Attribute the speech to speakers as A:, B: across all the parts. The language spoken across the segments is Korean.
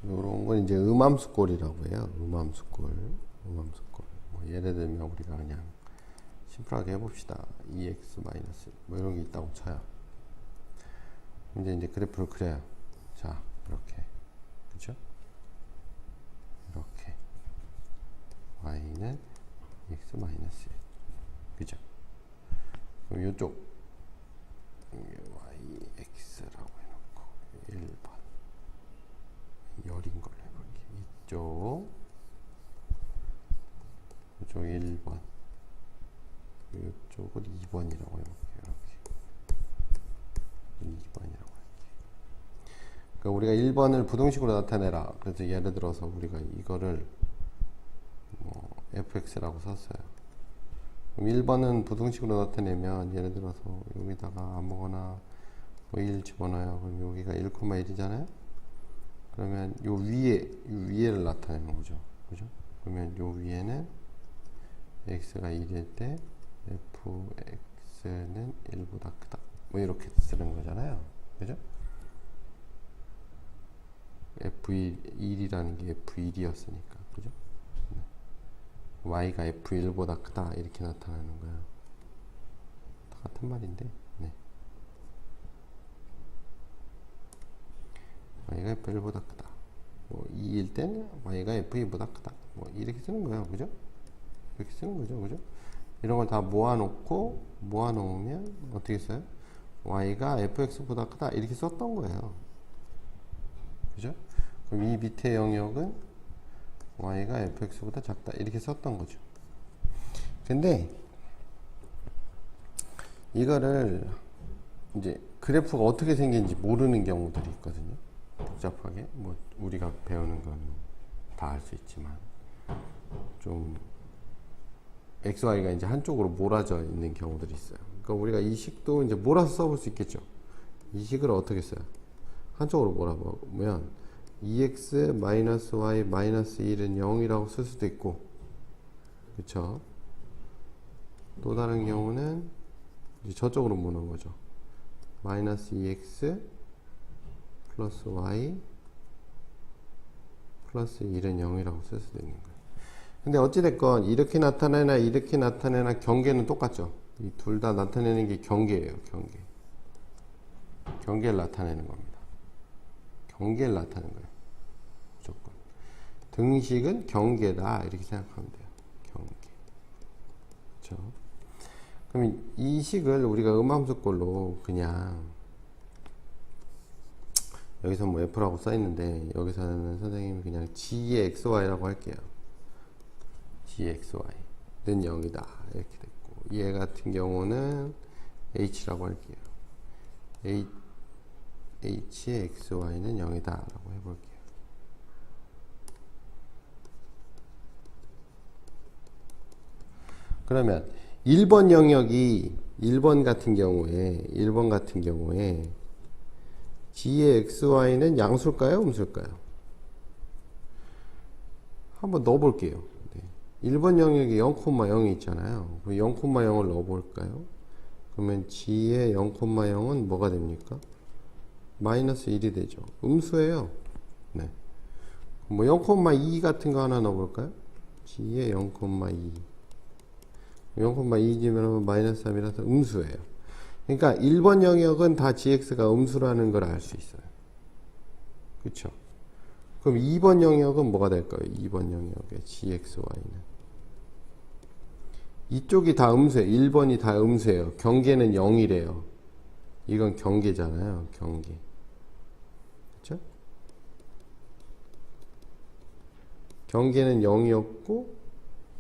A: 요런 건 이제 음함수꼴이라고 해요. 음함수꼴. 음함수꼴. 뭐 예를 들면 우리가 그냥 심플하게 해봅시다. 2x 마이너스 뭐 이런 게 있다고 쳐요. 이제 그래프를 그려요. 자, 이렇게. 그죠? 이렇게. y는 x 마이너스 1. 그죠? 그럼 요쪽 yx라고 해놓고 1번 열인 걸로 해볼게요. 이쪽 1번, 이쪽을 2번이라고 해볼게요. 이렇게 2번이라고 할게요. 그러니까 우리가 1번을 부등식으로 나타내라. 그래서 예를 들어서 우리가 이거를 뭐 fx라고 썼어요. 그럼 1번은 부등식으로 나타내면 예를 들어서 여기다가 아무거나 뭐 1 집어넣어요. 그럼 여기가 1,1이잖아요. 그러면 요 위에를 나타내는 거죠. 그죠? 그러면 요 위에는 x가 1일 때 fx는 1보다 크다. 뭐 이렇게 쓰는 거잖아요. 그죠? f1이라는 게 f1이었으니까. 그죠? y가 f1보다 크다. 이렇게 나타나는 거예요. 다 같은 말인데. 네. y가 f1보다 크다. 뭐 2일 때는 y가 f2보다 크다. 뭐 이렇게 쓰는 거예요. 그죠? 이렇게 쓰는 거죠. 그죠? 이런 걸 다 모아놓으면 어떻게 써요? y가 fx보다 크다. 이렇게 썼던 거예요. 그죠? 그럼 이 밑에 영역은 y가 fx보다 작다. 이렇게 썼던 거죠. 근데 이거를 이제 그래프가 어떻게 생긴지 모르는 경우들이 있거든요. 복잡하게. 뭐 우리가 배우는 건 다 알 수 있지만 좀 xy가 이제 한쪽으로 몰아져 있는 경우들이 있어요. 그러니까 우리가 이 식도 이제 몰아서 써볼 수 있겠죠. 이 식을 어떻게 써요? 한쪽으로 몰아보면 2x 마이너스 y 마이너스 1은 0이라고 쓸 수도 있고, 그쵸? 또 다른 경우는 이제 저쪽으로 무는 거죠. 마이너스 2x 플러스 y 플러스 1은 0이라고 쓸 수도 있는 거예요. 근데 어찌됐건 이렇게 나타내나 이렇게 나타내나 경계는 똑같죠. 이 둘 다 나타내는 게 경계예요. 경계를 나타내는 겁니다. 경계를 나타내는 거예요. 무조건. 등식은 경계다. 이렇게 생각하면 돼요. 경계. 그렇죠? 그럼 이 식을 우리가 음함수꼴로 그냥 여기서 뭐 f라고 써있는데 여기서는 선생님이 그냥 g의 xy라고 할게요. gxy는 0이다. 이렇게 됐고, 얘 같은 경우는 h라고 할게요. h의 xy는 0이다 라고 해볼게요. 그러면 1번 영역이 1번 같은 경우에 g의 xy는 양수일까요? 음수일까요? 한번 넣어볼게요. 1번 영역에 0,0이 있잖아요. 0,0을 넣어볼까요? 그러면 g의 0,0은 뭐가 됩니까? 마이너스 1이 되죠. 음수예요. 네. 뭐 0,2 같은 거 하나 넣어볼까요? g의 0,2. 0,2지면 마이너스 3이라서 음수예요. 그러니까 1번 영역은 다 gx가 음수라는 걸 알 수 있어요. 그쵸? 그럼 2번 영역은 뭐가 될까요? 2번 영역의 gxy는. 이쪽이 다 음수예요. 1번이 다 음수예요. 경계는 0이래요. 이건 경계잖아요. 경계. 그쵸? 경계는 0이었고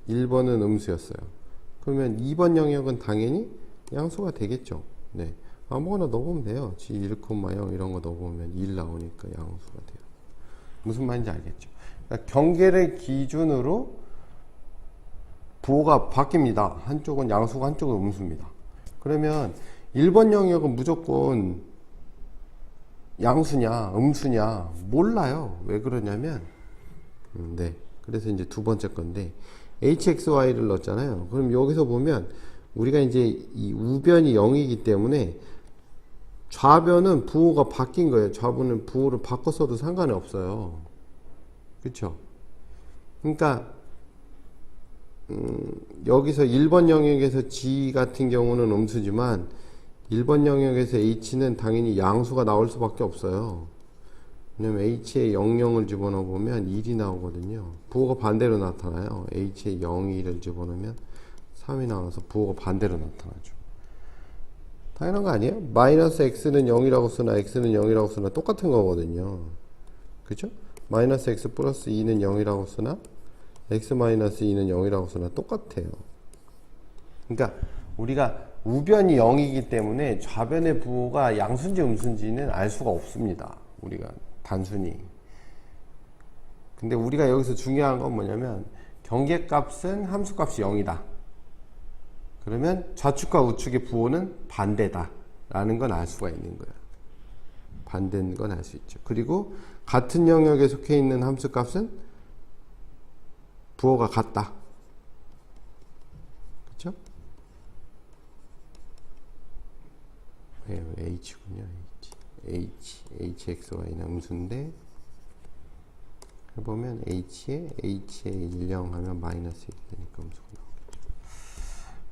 A: 1번은 음수였어요. 그러면 2번 영역은 당연히 양수가 되겠죠. 네. 아무거나 넣어보면 돼요. g 1,0 이런 거 넣어보면 1 나오니까 양수가 돼요. 무슨 말인지 알겠죠? 그러니까 경계를 기준으로 부호가 바뀝니다. 한쪽은 양수고 한쪽은 음수입니다. 그러면 1번 영역은 무조건 양수냐 음수냐 몰라요. 왜 그러냐면 네. 그래서 이제 두 번째 건데 hxy를 넣었잖아요. 그럼 여기서 보면 우리가 이제 이 우변이 0이기 때문에 좌변은 부호가 바뀐 거예요. 좌변은 부호를 바꿨어도 상관이 없어요. 그쵸? 그러니까 여기서 1번 영역에서 G 같은 경우는 음수지만 1번 영역에서 H는 당연히 양수가 나올 수밖에 없어요. 왜냐면 H에 00을 집어넣어 보면 1이 나오거든요. 부호가 반대로 나타나요. H에 0이 1을 집어넣으면 3이 나와서 부호가 반대로 나타나죠. 당연한 거 아니에요? 마이너스 X는 0이라고 쓰나 X는 0이라고 쓰나 똑같은 거거든요. 그죠? 마이너스 X 플러스 2는 0이라고 쓰나 X 마이너스 2는 0이라고 쓰나 똑같아요. 그러니까 우리가 우변이 0이기 때문에 좌변의 부호가 양수인지 음수인지는 알 수가 없습니다. 우리가 단순히. 근데 우리가 여기서 중요한 건 뭐냐면 경계값은 함수값이 0이다. 그러면 좌측과 우측의 부호는 반대다 라는 건 알 수가 있는 거예요. 반대인 건 알 수 있죠. 그리고 같은 영역에 속해 있는 함수값은 부호가 같다. 그렇죠? H군요. HXY는 음수인데 해보면 H에 10 하면 마이너스 1이 되니까 음수가 나오겠죠.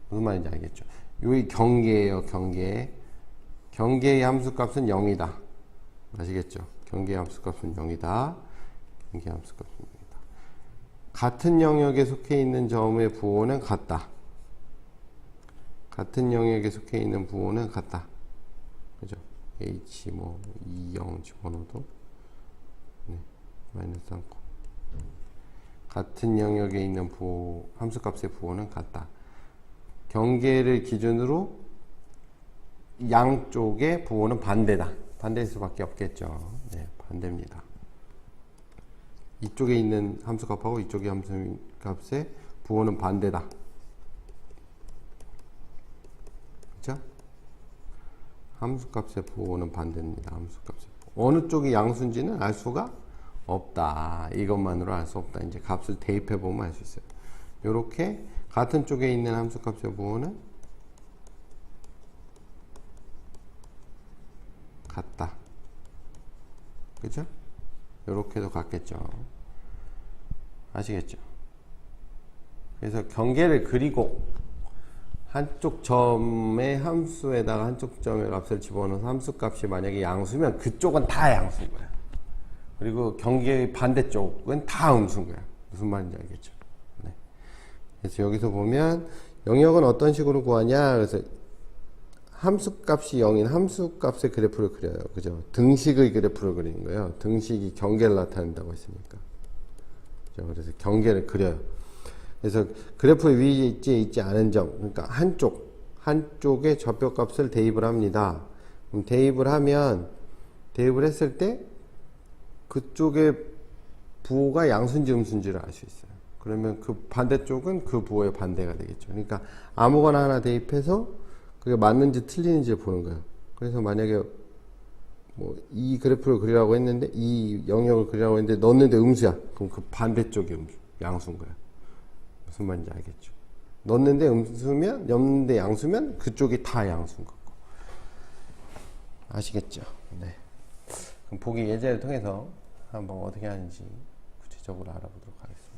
A: 무슨 말인지 알겠죠? 여기 경계예요. 경계의 함수값은 0이다. 아시겠죠? 경계의 함수값은 0이다. 경계의 함수값은 0이다. 같은 영역에 속해 있는 점의 부호는 같다. 같은 영역에 속해 있는 부호는 같다. 그죠? H 20 집어넣어도 마이너스 않고 같은 영역에 있는 부호, 함수값의 부호는 같다. 경계를 기준으로 양쪽의 부호는 반대다. 반대일 수밖에 없겠죠. 네, 반대입니다. 이쪽에 있는 함수값하고 이쪽의 함수값의 부호는 반대다. 그렇죠? 함수값의 부호는 반대입니다. 함수값의 부호. 어느 쪽이 양수인지는 알 수가 없다. 이것만으로 알 수 없다. 이제 값을 대입해 보면 알 수 있어요. 이렇게 같은 쪽에 있는 함수값의 부호는 같다. 그죠? 이렇게도 같겠죠. 아시겠죠? 그래서 경계를 그리고 한쪽 점의 함수에다가 한쪽 점의 값을 집어넣어서 함수값이 만약에 양수면 그쪽은 다 양수인 거야. 그리고 경계의 반대쪽은 다 음수인 거야. 무슨 말인지 알겠죠? 네. 그래서 여기서 보면 영역은 어떤 식으로 구하냐? 그래서 함수값이 0인 함수값의 그래프를 그려요. 그죠? 등식의 그래프를 그리는 거예요. 등식이 경계를 나타낸다고 했으니까. 그죠? 그래서 경계를 그려요. 그래서 그래프 위에 있지 않은 점, 그러니까 한쪽에 좌표값을 대입을 합니다. 그럼 대입을 했을 때 그쪽의 부호가 양수인지 음수인지를 알 수 있어요. 그러면 그 반대쪽은 그 부호의 반대가 되겠죠. 그러니까 아무거나 하나 대입해서 그게 맞는지 틀리는지를 보는 거예요. 그래서 만약에 이 그래프를 그리라고 했는데 이 영역을 그리라고 했는데 넣었는데 음수야. 그럼 그 반대쪽이 양수인 거예요. 무슨 말인지 알겠죠? 넣었는데 음수면, 넣었는데 양수면 그쪽이 다 양수인 거고. 아시겠죠? 네. 그럼 보기 예제를 통해서 한번 어떻게 하는지 구체적으로 알아보도록 하겠습니다.